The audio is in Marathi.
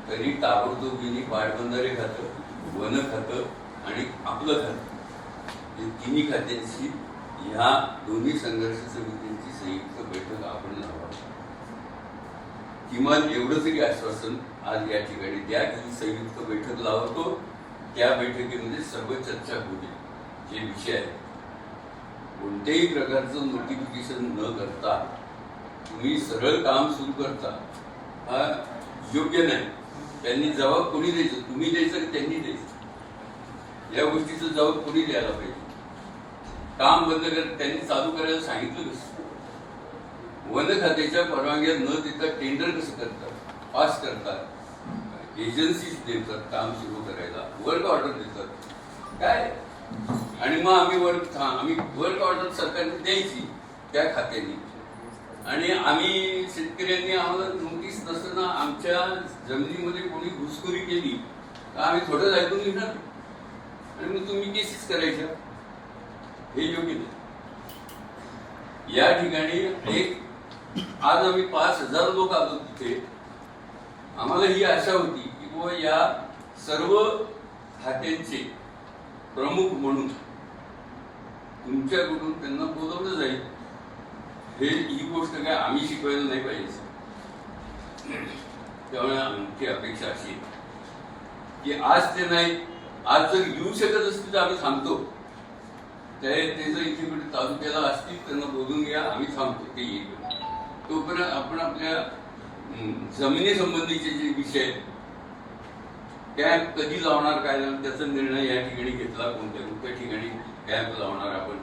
तरी ताबडतोबीने पाटबंधारे खातं, वन खातं आणि आपलं खातं हे तिन्ही खात्यांची ह्या दोन्ही संघर्ष समित्यांची संयुक्त बैठक आपण लावा. किमान एवढं तरी आश्वासन आज या ठिकाणी द्या की संयुक्त बैठक लावतो. त्या बैठकीमध्ये सर्व चर्चा होईल. जे विषय आहेत कोणत्याही प्रकारचं नोटिफिकेशन न करता तुम्ही सरळ काम सुरू करता हा योग्य नाही. त्यांनी जबाब कोणी द्यायचं, तुम्ही द्यायचं की त्यांनी द्यायचं? या गोष्टीचा जबाब कोणी द्यायला पाहिजे? काम बंद कर त्यांनी चालू करायला सांगितलं कसं? वन खात्याच्या परवानग्या न देता टेंडर कसं करतात, पास करतात, एजन्सीज देतात काम सुरू करायला, वर्क ऑर्डर देतात काय? आणि मग आम्ही वर्क ऑर्डर सरकारने द्यायची त्या खात्याने आणि आम्ही शेतकऱ्यांनी आम्हाला नोटीस नसताना आमच्या जमिनीमध्ये कोणी घुसखोरी केली तर आम्ही थोडंच ऐकून घेणार आणि मग तुम्ही केसेस करायच्या. हे योग्य नाही. या ठिकाणी आज आम्ही 5,000 लोक आलो तिथे. आम्हाला ही आशा होती की बुवा या सर्व खात्यांचे प्रमुख म्हणून तुमच्याकडून त्यांना बोलवलं जाईल. ही गोष्ट काय आम्ही शिकवायला नाही पाहिजे. त्यामुळे आमची अपेक्षा अशी की आज ते नाही, आज जर येऊ शकत असतील तर आम्ही थांबतो. ते जर इथे कुठे तालुक्याला असतील त्यांना बोलून घ्या, आम्ही थांबतो. ते येईल तोपर्यंत आपण आपल्या जमिनी संबंधीचे जे विषय कॅम्प कधी लावणार काय त्याचा निर्णय या ठिकाणी घेतला. कोणत्या ठिकाणी कॅम्प लावणार आपण